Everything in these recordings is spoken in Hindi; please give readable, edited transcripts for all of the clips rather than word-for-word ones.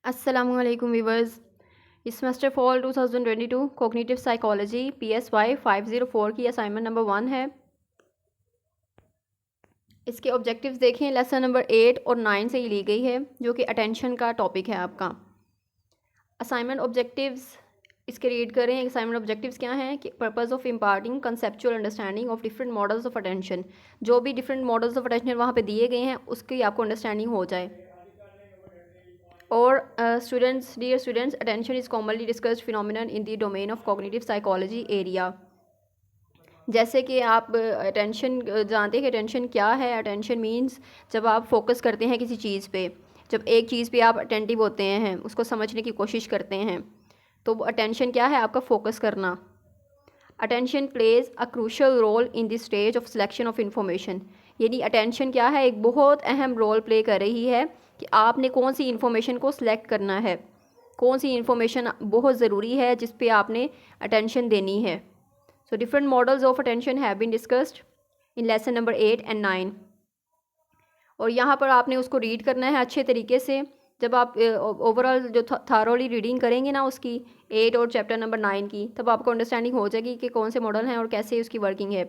Assalamualaikum viewers. इस semester fall 2022 cognitive psychology PSY 504 की असाइनमेंट नंबर 1 है। इसके ऑब्जेक्टिव्स देखें। लेसन नंबर 8 और 9 से ही ली गई है, जो कि अटेंशन का टॉपिक है आपका। असाइनमेंट ऑब्जेक्टिव्स इसके रीड करें। असाइनमेंट ऑब्जेक्टिव्स क्या हैं कि purpose of imparting conceptual understanding of different models of attention. जो भी डिफरेंट मॉडल्स ऑफ अटेंशन वहाँ पे दिए गए हैं उसकी आपको अंडरस्टैंडिंग हो जाए। और students, dear students, attention is commonly discussed phenomenon in the domain of cognitive psychology area. जैसे कि आप अटेंशन जानते हैं कि अटेंशन क्या है। अटेंशन मीन्स जब आप फोकस करते हैं किसी चीज़ पे, जब एक चीज़ पे आप अटेंटिव होते हैं, उसको समझने की कोशिश करते हैं, तो अटेंशन क्या है? आपका फोकस करना। Attention plays a crucial role in the stage of selection of information. यानी अटेंशन क्या है? एक बहुत अहम रोल प्ले कर रही है कि आपने कौन सी इन्फॉर्मेशन को सिलेक्ट करना है, कौन सी इन्फॉर्मेशन बहुत ज़रूरी है जिस पे आपने अटेंशन देनी है। So different models of attention have been discussed in lesson number 8 and 9। और यहाँ पर आपने उसको रीड करना है अच्छे तरीके से। जब आप ओवरऑल जो थारोली रीडिंग करेंगे ना उसकी 8 और चैप्टर नंबर 9 की, तब आपको अंडरस्टैंडिंग हो जाएगी कि कौन से मॉडल हैं और कैसे उसकी वर्किंग है।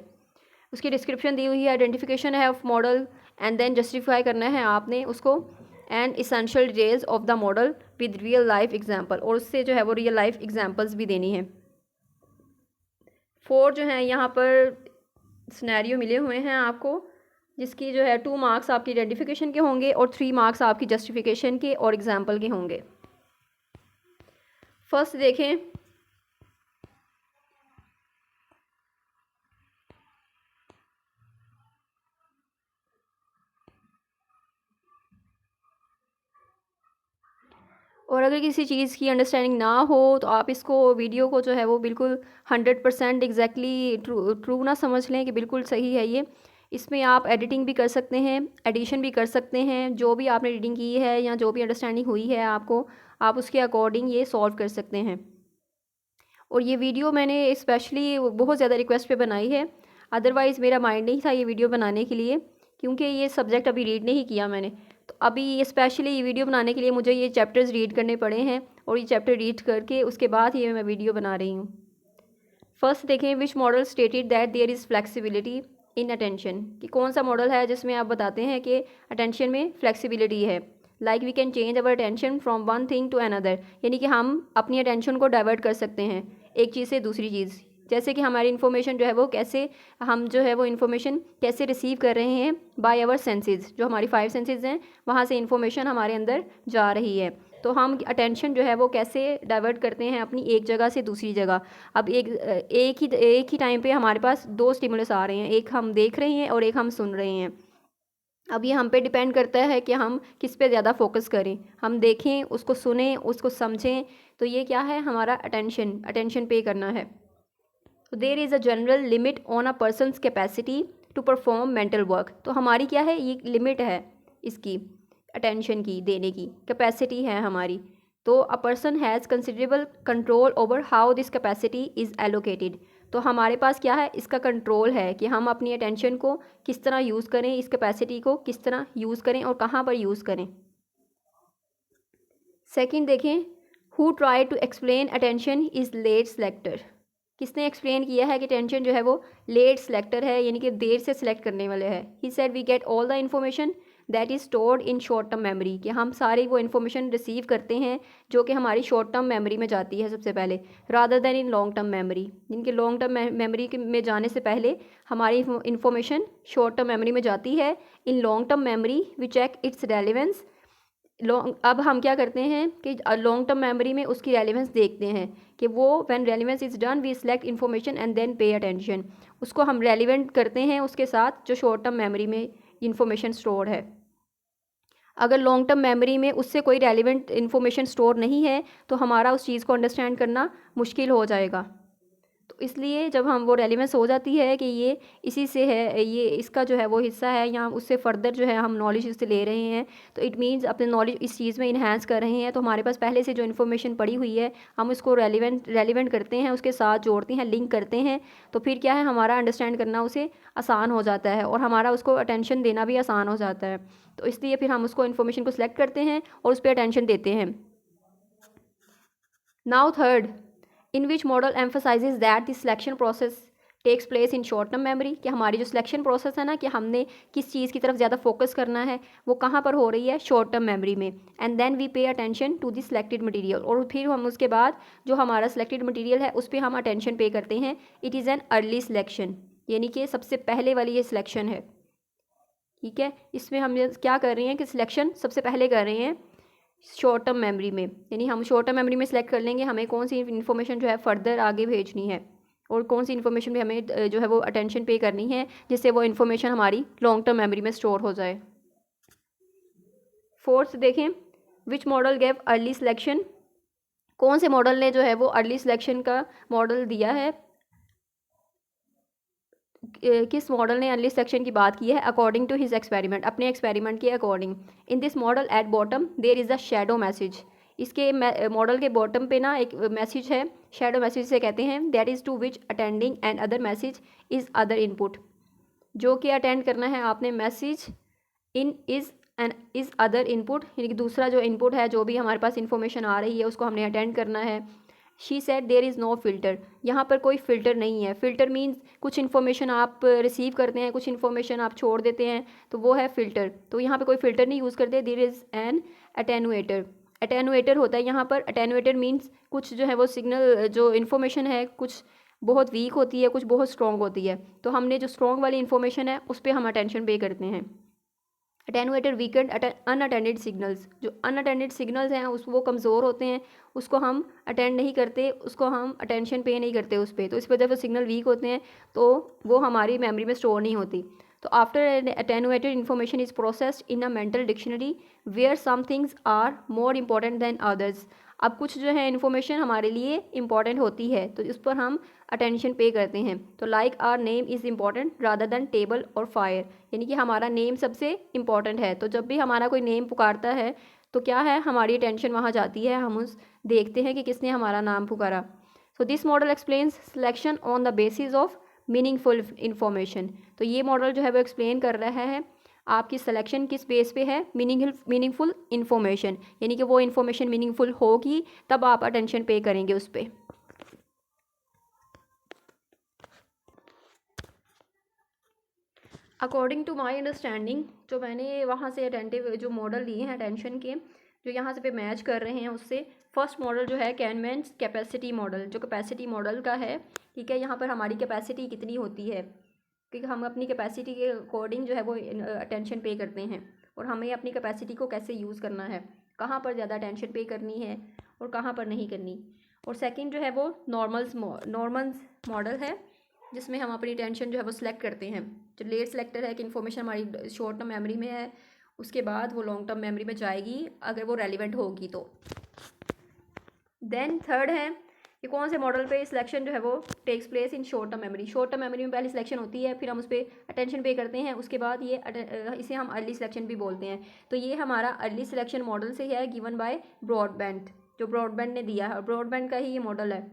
उसकी डिस्क्रिप्शन दी हुई है, आइडेंटिफिकेशन है of model, and then justify करना है आपने उसको, and essential details of the model with real life example. और उससे जो है वो रियल लाइफ एग्जाम्पल्स भी देनी है। 4 जो हैं यहाँ पर सिनेरियो मिले हुए हैं आपको, जिसकी जो है 2 मार्क्स आपकी आइडेंटिफिकेशन के होंगे और 3 मार्क्स आपकी जस्टिफिकेशन के और एग्जाम्पल के होंगे। फर्स्ट देखें। और अगर किसी चीज़ की अंडरस्टैंडिंग ना हो तो आप इसको वीडियो को जो है वो बिल्कुल 100% एग्जैक्टली ट्रू ना समझ लें कि बिल्कुल सही है ये। इसमें आप एडिटिंग भी कर सकते हैं, एडिशन भी कर सकते हैं। जो भी आपने रीडिंग की है या जो भी अंडरस्टैंडिंग हुई है आपको, आप उसके अकॉर्डिंग ये सॉल्व कर सकते हैं। और ये वीडियो मैंने स्पेशली बहुत ज़्यादा रिक्वेस्ट पे बनाई है, अदरवाइज़ मेरा माइंड नहीं था ये वीडियो बनाने के लिए, क्योंकि ये सब्जेक्ट अभी रीड नहीं किया मैंने। तो अभी ये स्पेशली ये वीडियो बनाने के लिए मुझे ये चैप्टर्स रीड करने पड़े हैं, और ये चैप्टर रीड करके उसके बाद ये मैं वीडियो बना रही हूँ। फर्स्ट देखें, which model stated that there is flexibility in attention. कि कौन सा मॉडल है जिसमें आप बताते हैं कि अटेंशन में फ्लेक्सिबिलिटी है। Like we can change our attention from one thing to another, यानी कि हम अपनी अटेंशन को डाइवर्ट कर सकते हैं एक चीज़ से दूसरी चीज़। जैसे कि हमारी इन्फॉर्मेशन जो है वो कैसे, हम जो है वो इन्फॉर्मेशन कैसे रिसीव कर रहे हैं बाय आवर सेंसेस। जो हमारी 5 सेंसेस हैं वहाँ से इन्फॉर्मेशन हमारे अंदर जा रही है, तो हम अटेंशन जो है वो कैसे डाइवर्ट करते हैं अपनी एक जगह से दूसरी जगह। अब एक ही टाइम पे हमारे पास 2 स्टिमुलस आ रहे हैं, एक हम देख रहे हैं और एक हम सुन रहे हैं। अब ये हम पे डिपेंड करता है कि हम किस पे ज़्यादा फोकस करें, हम देखें, उसको सुने, उसको समझें। तो ये क्या है? हमारा अटेंशन पे करना है। तो there is a general limit on a person's capacity to perform mental work. तो हमारी क्या है? ये लिमिट है इसकी, अटेंशन की देने की कैपेसिटी है हमारी। तो a person has considerable control over how this capacity is allocated. तो हमारे पास क्या है? इसका कंट्रोल है कि हम अपनी अटेंशन को किस तरह यूज़ करें, इस कैपेसिटी को किस तरह यूज़ करें और कहाँ पर यूज़ करें। सेकंड देखें, who try to explain attention is late selector. किसने एक्सप्लेन किया है कि टेंशन जो है वो लेट सेलेक्टर है, यानी कि देर से सिलेक्ट करने वाले है। He said we get all the information that is stored in short term memory. कि हम सारी वो इन्फॉर्मेशन रिसीव करते हैं जो कि हमारी शॉर्ट टर्म मेमोरी में जाती है सबसे पहले, rather then in long term memory. जिनके लॉन्ग टर्म मेमोरी में जाने से पहले हमारी इन्फॉर्मेशन शॉर्ट टर्म मेमोरी में जाती है। In long term memory we check its relevance. अब हम क्या करते हैं कि लॉन्ग टर्म मेमोरी में उसकी रेलिवेंस देखते हैं कि वो when relevance is done we select information and then pay attention. उसको हम रेलिवेंट करते हैं उसके साथ जो शॉर्ट टर्म मेमोरी में इन्फॉर्मेशन स्टोर है। अगर लॉन्ग टर्म मेमोरी में उससे कोई रेलिवेंट इन्फॉर्मेशन स्टोर नहीं है तो हमारा उस चीज़ को अंडरस्टैंड करना मुश्किल हो जाएगा। तो इसलिए जब हम वो रेलिवेंस हो जाती है कि ये इसी से है, ये इसका जो है वो हिस्सा है, या उससे फर्दर जो है हम नॉलेज इससे ले रहे हैं, तो इट मीन्स अपने नॉलेज इस चीज़ में इन्हांस कर रहे हैं। तो हमारे पास पहले से जो इन्फॉर्मेशन पड़ी हुई है हम उसको रेलिवेंट करते हैं, उसके साथ जोड़ते हैं, लिंक करते हैं। तो फिर क्या है? हमारा अंडरस्टैंड करना उसे आसान हो जाता है और हमारा उसको अटेंशन देना भी आसान हो जाता है। तो इसलिए फिर हम उसको इन्फॉर्मेशन को सिलेक्ट करते हैं और उस पर अटेंशन देते हैं। Now third, in which model emphasizes that the selection process takes place in short term memory, कि हमारी जो सिलेक्शन प्रोसेस है ना, कि हमने किस चीज़ की तरफ ज़्यादा फोकस करना है, वो कहाँ पर हो रही है, शॉर्ट टर्म मेमोरी में। And then we pay attention to the selected material, और फिर हम उसके बाद जो हमारा सिलेक्टेड मटेरियल है उस पर हम अटेंशन पे करते हैं। It is an early selection, यानी कि सबसे पहले वाली ये सिलेक्शन है। ठीक है, इसमें हम क्या कर रहे हैं कि सिलेक्शन सबसे पहले कर रहे हैं शॉर्ट टर्म मेमोरी में, यानी हम शॉर्ट टर्म मेमोरी में सेलेक्ट कर लेंगे हमें कौन सी इन्फॉर्मेशन जो है फर्दर आगे भेजनी है, और कौन सी इन्फॉर्मेशन भी हमें जो है वो अटेंशन पे करनी है, जिससे वो इन्फॉर्मेशन हमारी लॉन्ग टर्म मेमोरी में स्टोर हो जाए। फोर्थ देखें, which model gave early selection, कौन से मॉडल ने जो है वो अर्ली सिलेक्शन का मॉडल दिया है, किस मॉडल ने अर्ली सिलेक्शन की बात की है, अकॉर्डिंग टू हिज एक्सपेरिमेंट, अपने एक्सपेरिमेंट के according. In this model at bottom there is a shadow message, इसके मॉडल के बॉटम पे ना एक मैसेज है, शैडो मैसेज से कहते हैं, that is to which attending and other message is other input, जो कि अटेंड करना है आपने message in is and is other input, यानी कि दूसरा जो इनपुट है, जो भी हमारे पास इन्फॉर्मेशन आ रही है उसको हमने अटेंड करना है। She said there is no filter, यहाँ पर कोई फ़िल्टर नहीं है। फ़िल्टर मीन्स कुछ इन्फॉर्मेशन आप रिसीव करते हैं, कुछ इन्फॉर्मेशन आप छोड़ देते हैं, तो वो है फ़िल्टर। तो यहाँ पे कोई फ़िल्टर नहीं यूज़ करते। देयर इज़ एन अटेनुएटर, अटेनुएटर होता है यहाँ पर। अटेनुएटर मीन्स कुछ जो है वो सिग्नल, जो इन्फॉर्मेशन है कुछ बहुत वीक होती है, कुछ बहुत स्ट्रॉन्ग होती है, तो हमने जो स्ट्रॉन्ग वाली इन्फॉर्मेशन है उस पर हम अटेंशन पे करते हैं। अटेनुएटेड वीकेंड अनअटेंडेड सिग्नल्स, जो अनअटेंडेड सिग्नल्स हैं उस वो कमज़ोर होते हैं, उसको हम अटेंड नहीं करते, उसको हम अटेंशन पे नहीं करते उस पर, तो इस वजह से सिग्नल वीक होते हैं, तो वो हमारी मेमोरी में स्टोर नहीं होती। तो after attenuated information is processed in a mental dictionary where some things are more important than others. अब कुछ जो है इन्फॉर्मेशन हमारे लिए इम्पॉर्टेंट होती है, तो इस पर हम अटेंशन पे करते हैं। तो like our name is important rather than table और फायर, यानी कि हमारा नेम सबसे इम्पॉर्टेंट है, तो जब भी हमारा कोई नेम पुकारता है तो क्या है, हमारी अटेंशन वहाँ जाती है, हम उस देखते हैं कि किसने हमारा नाम पुकारा। So this model explains selection on the basis of meaningful information, तो ये मॉडल जो है वो एक्सप्लेन कर रहा है आपकी सिलेक्शन किस बेस पे है, मीनिंगफुल इन्फॉर्मेशन, यानी कि वो इन्फॉर्मेशन मीनिंगफुल होगी तब आप अटेंशन पे करेंगे उस पर। अकॉर्डिंग टू माई अंडरस्टैंडिंग, जो मैंने वहाँ से अटेंटिव जो मॉडल लिए हैं अटेंशन के, जो यहाँ से पे मैच कर रहे हैं उससे, फर्स्ट मॉडल जो है कैनमैन्स कैपेसिटी मॉडल, जो कैपेसिटी मॉडल का है। ठीक है, यहाँ पर हमारी कैपेसिटी कितनी होती है, क्योंकि हम अपनी कैपेसिटी के अकॉर्डिंग जो है वो अटेंशन पे करते हैं, और हमें अपनी कैपेसिटी को कैसे यूज़ करना है, कहाँ पर ज़्यादा अटेंशन पे करनी है और कहाँ पर नहीं करनी। और सेकंड जो है वो नॉर्मल्स मॉडल है, जिसमें हम अपनी अटेंशन जो है वो सिलेक्ट करते हैं। जो लेट सिलेक्टर है कि इन्फॉर्मेशन हमारी शॉर्ट टर्म मेमोरी में है, उसके बाद वो लॉन्ग टर्म मेमोरी में जाएगी अगर वो रेलिवेंट होगी तो। देन थर्ड है कि कौन से मॉडल पे सिलेक्शन जो है वो takes place in short term memory. Short term memory में पहले सिलेक्शन होती है, फिर हम उस पर अटेंशन पे करते हैं, उसके बाद ये इसे हम अर्ली सिलेक्शन भी बोलते हैं। तो ये हमारा अर्ली सिलेक्शन मॉडल से है, गिवन बाय ब्रॉडबैंड, जो ब्रॉडबैंड ने दिया है, और ब्रॉडबैंड का ही ये मॉडल है,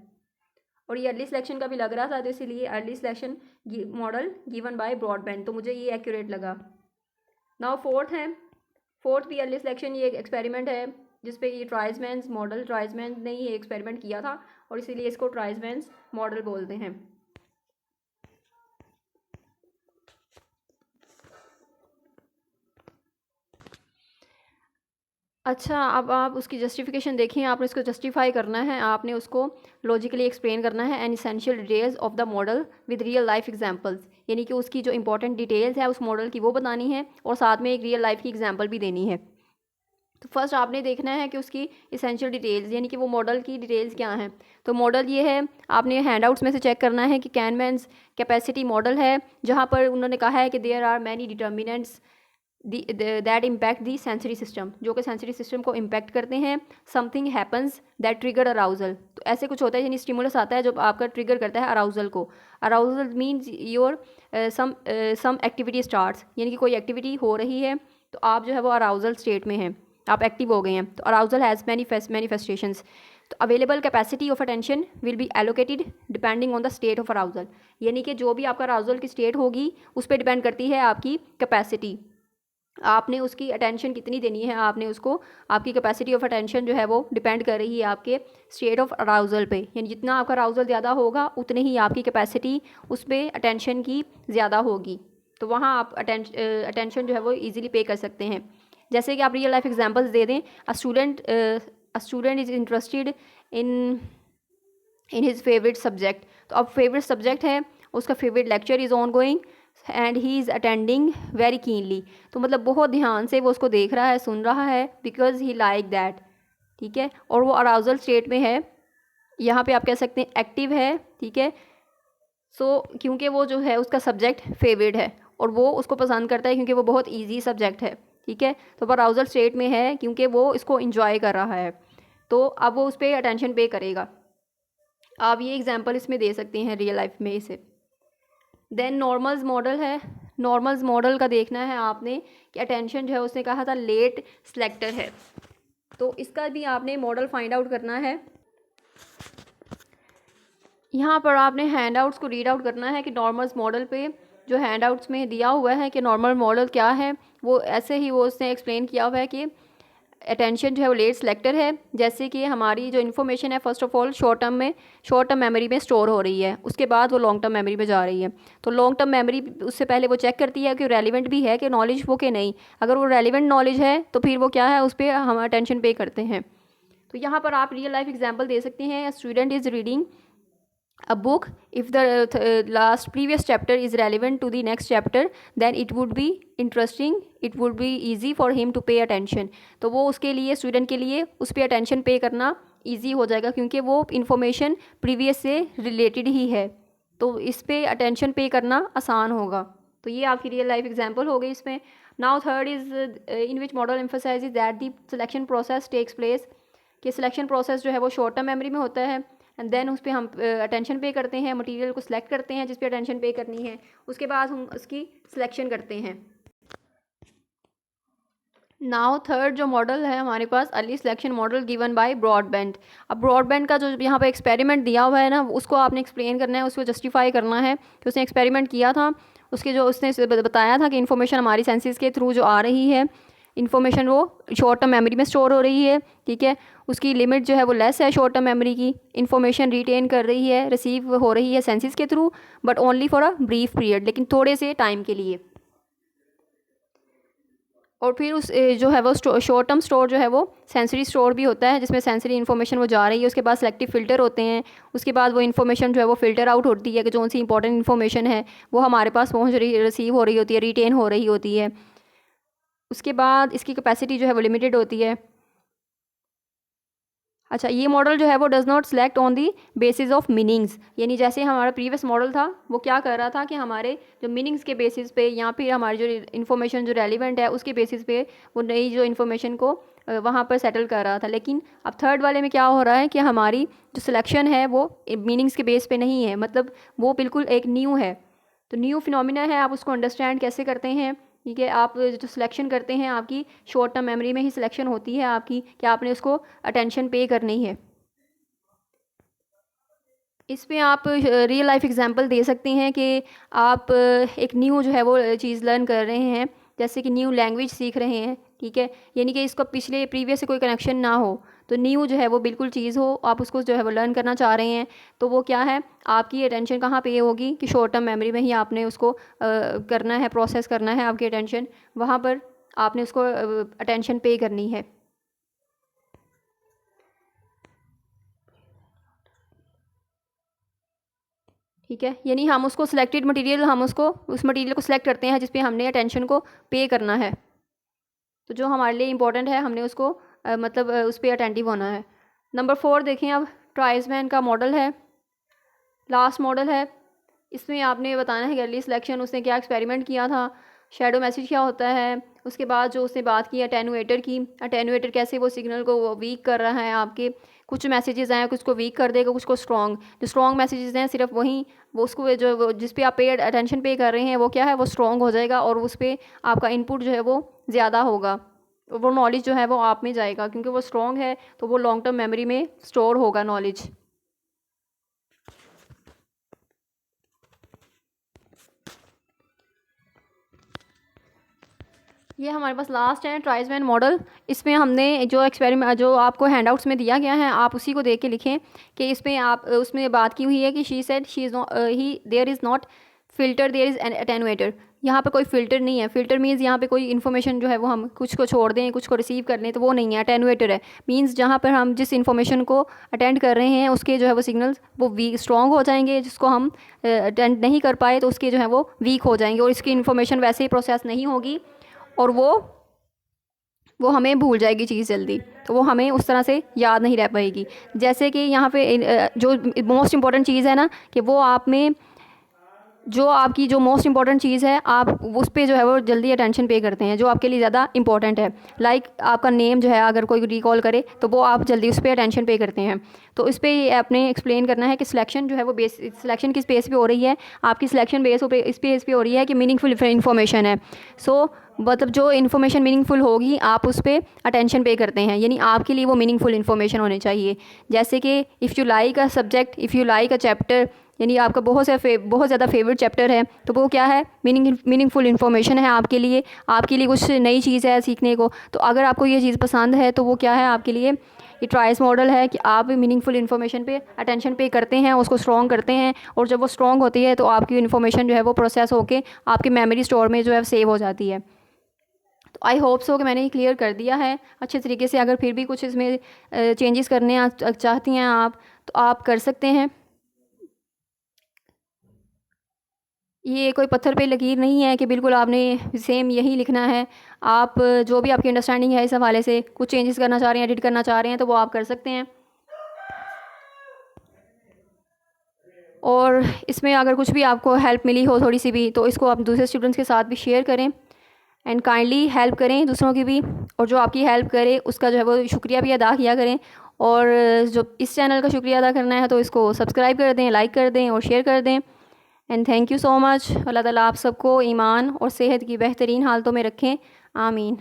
और ये अर्ली सिलेक्शन का भी लग रहा था, तो इसीलिए early selection model given by broadband, तो मुझे ये एक्यूरेट लगा। नाउ फोर्थ है, फोर्थ भी अर्ली सिलेक्शन, ये एक एक्सपेरिमेंट है जिसपे ये ट्राइजमैन्स मॉडल, ट्राइजमैन ने ये एक्सपेरिमेंट किया था और इसीलिए इसको ट्राइजमैन्स मॉडल बोलते हैं। अच्छा, अब आप उसकी जस्टिफिकेशन देखें, आपने इसको जस्टिफाई करना है, आपने उसको लॉजिकली एक्सप्लेन करना है। N essential details of the model with real life examples, यानी कि उसकी जो इंपॉर्टेंट डिटेल्स है उस मॉडल की वो बतानी है, और साथ में एक रियल लाइफ की एग्जांपल भी देनी है। तो फर्स्ट आपने देखना है कि उसकी इसेंशियल डिटेल्स, यानी कि वो मॉडल की डिटेल्स क्या हैं। तो मॉडल ये है, आपने हैंडआउट्स में से चेक करना है कि कैनमैन्स कैपेसिटी मॉडल है, जहाँ पर उन्होंने कहा है कि there are many determinants that impact the sensory system, जो कि सेंसरी सिस्टम को इम्पैक्ट करते हैं। Something happens that trigger arousal, तो ऐसे कुछ होता है, यानी स्टिमुलस आता है जो आपका ट्रिगर करता है अराउजल को। Arousal means your some activity starts, यानी कि कोई एक्टिविटी हो रही है तो आप जो है वो अराउजल स्टेट में हैं, आप एक्टिव हो गए हैं, तो अराउजल हैज़ मैनिफेस्टेशंस। तो available capacity of attention will be allocated depending on the state of arousal, यानी कि जो भी आपका अराउजल की स्टेट होगी उस पर डिपेंड करती है आपकी कैपेसिटी। आपने उसकी अटेंशन कितनी देनी है, आपने उसको, आपकी कैपेसिटी ऑफ अटेंशन जो है वो डिपेंड कर रही है आपके स्टेट ऑफ अराउजल पे। यानी जितना आपका अराउजल ज़्यादा होगा उतनी ही आपकी कैपेसिटी उस पर अटेंशन की ज़्यादा होगी। तो वहाँ आप अटेंशन जो है वो ईज़िली पे कर सकते हैं। जैसे कि आप रियल लाइफ एग्जांपल्स दे दें, a student is interested in his favourite subject. तो अब फेवरेट सब्जेक्ट है, उसका favourite lecture is on going and he is attending very keenly. तो मतलब बहुत ध्यान से वो उसको देख रहा है, सुन रहा है, बिकॉज ही लाइक दैट। ठीक है, और वो अराउजल स्टेट में है, यहाँ पे आप कह सकते हैं एक्टिव है। ठीक है, क्योंकि वो जो है उसका सब्जेक्ट फेवरेट है और वो उसको पसंद करता है क्योंकि वो बहुत ईजी सब्जेक्ट है। ठीक है, तो वो अराउजल स्टेट में है क्योंकि वो इसको इंजॉय कर रहा है, तो अब वो उस पर अटेंशन पे करेगा। आप ये एग्जांपल इसमें दे सकते हैं रियल लाइफ में इसे। देन नॉर्मल्स मॉडल है। नॉर्मल्स मॉडल का देखना है आपने कि अटेंशन जो है उसने कहा था लेट सेलेक्टर है, तो इसका भी आपने मॉडल फाइंड आउट करना है। यहाँ पर आपने हैंडआउट्स को रीड आउट करना है कि नॉर्मल्स मॉडल पे जो हैंडआउट्स में दिया हुआ है कि नॉर्मल मॉडल क्या है, वो ऐसे ही वो उसने एक्सप्लेन किया हुआ है कि अटेंशन जो है वो लेट सेलेक्टर है। जैसे कि हमारी जो इन्फॉर्मेशन है first of all short term memory में स्टोर हो रही है, उसके बाद वो लॉन्ग टर्म मेमोरी में जा रही है। तो लॉन्ग टर्म मेमोरी उससे पहले वो चेक करती है कि रेलिवेंट भी है कि नॉलेज वो कि नहीं। अगर वो रेलिवेंट नॉलेज है तो फिर वो क्या है, उस पर हम अटेंशन पे करते हैं। तो यहाँ पर आप रियल लाइफ एग्जाम्पल दे सकते हैं, student is reading a book. If the last previous chapter is relevant to the next chapter, then it would be interesting, it would be easy for him to pay attention. तो वो उसके लिए, स्टूडेंट के लिए उस पर अटेंशन पे करना ईजी हो जाएगा क्योंकि वो इन्फॉर्मेशन प्रीवियस से रिलेटेड ही है, तो इस पर अटेंशन पे करना आसान होगा। तो ये आपकी रियल लाइफ एग्जाम्पल हो गई इसमें। Now third is in which model emphasize that the selection process takes place, कि सिलेक्शन प्रोसेस जो है वो शॉर्ट टर्म मेमोरी में होता है एंड देन उस पर हम अटेंशन पे करते हैं, मटेरियल को सिलेक्ट करते हैं जिस पे अटेंशन पे करनी है, उसके बाद हम उसकी सिलेक्शन करते हैं। नाउ थर्ड जो मॉडल है हमारे पास early selection model given by broadband. अब ब्रॉडबैंड का जो यहाँ पे एक्सपेरिमेंट दिया हुआ है ना, उसको आपने एक्सप्लेन करना है, उसको जस्टिफाई करना है कि उसने एक्सपेरिमेंट किया था, उसके जो उसने बताया था कि इन्फॉर्मेशन हमारी सेंसेस के थ्रू जो आ रही है, इन्फॉर्मेशन वो शॉर्ट टर्म मेमोरी में स्टोर हो रही है। ठीक है, उसकी लिमिट जो है वो लेस है शॉर्ट टर्म मेमोरी की, इन्फॉर्मेशन रिटेन कर रही है, रिसीव हो रही है सेंसेस के through, but only for a brief period, लेकिन थोड़े से टाइम के लिए। और फिर उस जो है वो शॉर्ट टर्म स्टोर जो है वो सेंसरी स्टोर भी होता है, जिसमें सेंसरी इन्फॉर्मेशन वो जा रही है, उसके बाद सेलेक्टिव फ़िल्टर होते हैं, उसके बाद वो इन्फॉर्मेशन जो है वो फ़िल्टर आउट होती है कि जो सी इंपॉर्टेंट इन्फॉर्मेशन है वो हमारे पास पहुँच रही, रिसीव हो रही होती है, रिटेन हो रही होती है। उसके बाद इसकी कैपेसिटी जो है वो लिमिटेड होती है। अच्छा, ये मॉडल जो है वो does not select on the basis of meanings, यानी जैसे हमारा प्रीवियस मॉडल था वो क्या कर रहा था कि हमारे जो मीनिंग्स के बेसिस पे या फिर हमारी जो इन्फॉर्मेशन जो रेलिवेंट है उसके बेसिस पे वो नई जो इन्फॉर्मेशन को वहाँ पर सेटल कर रहा था। लेकिन अब थर्ड वाले में क्या हो रहा है कि हमारी जो सिलेक्शन है वो मीनिंग्स के बेस पे नहीं है, मतलब वो बिल्कुल एक न्यू है। तो न्यू फिनोमिना है, आप उसको अंडरस्टैंड कैसे करते हैं। ठीक है, आप जो सिलेक्शन करते हैं आपकी शॉर्ट टर्म मेमोरी में ही सिलेक्शन होती है आपकी, कि आपने उसको अटेंशन पे करनी है। इस पे आप रियल लाइफ एग्जांपल दे सकते हैं कि आप एक न्यू जो है वो चीज़ लर्न कर रहे हैं, जैसे कि न्यू लैंग्वेज सीख रहे हैं। ठीक है, यानी कि इसका पिछले प्रीवियस से कोई कनेक्शन ना हो, तो न्यू जो है वो बिल्कुल चीज़ हो, आप उसको जो है वो लर्न करना चाह रहे हैं, तो वो क्या है, आपकी अटेंशन कहाँ पे होगी कि शॉर्ट टर्म मेमोरी में ही आपने उसको करना है, प्रोसेस करना है, आपकी अटेंशन वहाँ पर आपने उसको अटेंशन पे करनी है। ठीक है, यानी हम उसको सिलेक्टेड मटेरियल, हम उसको उस मटेरियल को सिलेक्ट करते हैं जिस पे हमने अटेंशन को पे करना है। तो जो हमारे लिए इम्पोर्टेंट है हमने उसको मतलब उस पर अटेंटिव होना है। नंबर 4 देखें, अब ट्राइजमैन का मॉडल है, लास्ट मॉडल है। इसमें आपने बताना है कि अर्ली सिलेक्शन उसने क्या एक्सपेरिमेंट किया था, शैडो मैसेज क्या होता है, उसके बाद जो उसने बात की अटेनुएटर की, अटेनुएटर कैसे वो सिग्नल को वीक कर रहा है, आपके कुछ मैसेजेस हैं कुछ को वीक कर देगा, कुछ को स्ट्रॉन्ग, जो स्ट्रॉन्ग मैसेजेस हैं सिर्फ वहीं वो उसको जो जिस पे आप पे अटेंशन पे कर रहे हैं वो क्या है, वो स्ट्रॉन्ग हो जाएगा और उस पर आपका इनपुट जो है वो ज़्यादा होगा, वो नॉलेज जो है वो आप में जाएगा क्योंकि वो स्ट्रॉन्ग है, तो वो लॉन्ग टर्म मेमोरी में स्टोर होगा नॉलेज। ये हमारे पास लास्ट है ट्राइजमैन मॉडल। इसमें हमने जो एक्सपेरिमेंट जो आपको हैंडआउट्स में दिया गया है, आप उसी को देख के लिखें कि इसमें आप उसमें बात की हुई है कि she said she is not he there is not filter, there is an attenuator. यहाँ पे कोई फ़िल्टर नहीं है। फ़िल्टर मीन्स यहाँ पे कोई इन्फॉर्मेशन जो है वो हम कुछ को छोड़ दें, कुछ को रिसीव कर लें, तो वो नहीं है। अटेनुएटर है मीन्स जहाँ पर हम जिस इन्फॉर्मेशन को अटेंड कर रहे हैं उसके जो है वो सिग्नल्स वो वीक स्ट्रॉन्ग हो जाएंगे, जिसको हम अटेंड नहीं कर पाए तो उसके जो है वो वीक हो जाएंगे और इसकी इन्फॉर्मेशन वैसे ही प्रोसेस नहीं होगी और वो हमें भूल जाएगी चीज़ जल्दी, तो वो हमें उस तरह से याद नहीं रह पाएगी। जैसे कि यहाँ पे जो मोस्ट इम्पॉर्टेंट चीज़ है ना कि वो आप में जो आपकी जो मोस्ट इंपॉर्टेंट चीज़ है आप उस पर जो है वो जल्दी अटेंशन पे करते हैं, जो आपके लिए ज़्यादा इंपॉर्टेंट है। लाइक आपका नेम जो है अगर कोई रिकॉल करे तो वो आप जल्दी उस पर अटेंशन पे करते हैं। तो इस पर आपने एक्सप्लेन करना है कि सिलेक्शन जो है वो बेस सिलेक्शन किस बेस पे हो रही है। आपकी सिलेक्शन बेस इस बेस पे हो रही है कि मीनिंगफुल इन्फॉर्मेशन है। सो मतलब जो इन्फॉर्मेशन मीनिंगफुल होगी आप उस पर अटेंशन पे करते हैं, यानी आपके लिए वो मीनिंगफुल इन्फॉर्मेशन होनी चाहिए। जैसे कि if you like a subject, if you like a chapter, यानी आपका बहुत ज़्यादा फेवरेट चैप्टर है, तो वो क्या है, मीनिंगफुल इन्फॉर्मेशन है आपके लिए कुछ नई चीज़ है सीखने को। तो अगर आपको ये चीज़ पसंद है तो वो क्या है आपके लिए, ये ट्राइस मॉडल है कि आप मीनिंगफुल इन्फॉर्मेशन पे अटेंशन पे करते हैं, उसको स्ट्रॉन्ग करते हैं, और जब वो स्ट्रॉन्ग होती है तो आपकी इन्फॉर्मेशन जो है वो प्रोसेस होके आपके मेमोरी स्टोर में जो है सेव हो जाती है। तो आई होप सो कि मैंने ये क्लियर कर दिया है अच्छे तरीके से। अगर फिर भी कुछ इसमें चेंजेस करने चाहती हैं आप तो आप कर सकते हैं। ये कोई पत्थर पे लकीर नहीं है कि बिल्कुल आपने सेम यही लिखना है। आप जो भी आपकी अंडरस्टैंडिंग है इस हवाले से कुछ चेंजेस करना चाह रहे हैं, एडिट करना चाह रहे हैं, तो वो आप कर सकते हैं। और इसमें अगर कुछ भी आपको हेल्प मिली हो थोड़ी सी भी, तो इसको आप दूसरे स्टूडेंट्स के साथ भी शेयर करें एंड काइंडली हेल्प करें दूसरों की भी। और जो आपकी हेल्प करे उसका जो है वो शुक्रिया भी अदा किया करें। और जो इस चैनल का शुक्रिया अदा करना है तो इसको सब्सक्राइब कर दें, लाइक कर दें और शेयर कर दें। And thank you so much. अल्लाह ताला आप सबको ईमान और सेहत की बेहतरीन हालतों में रखें। आमीन।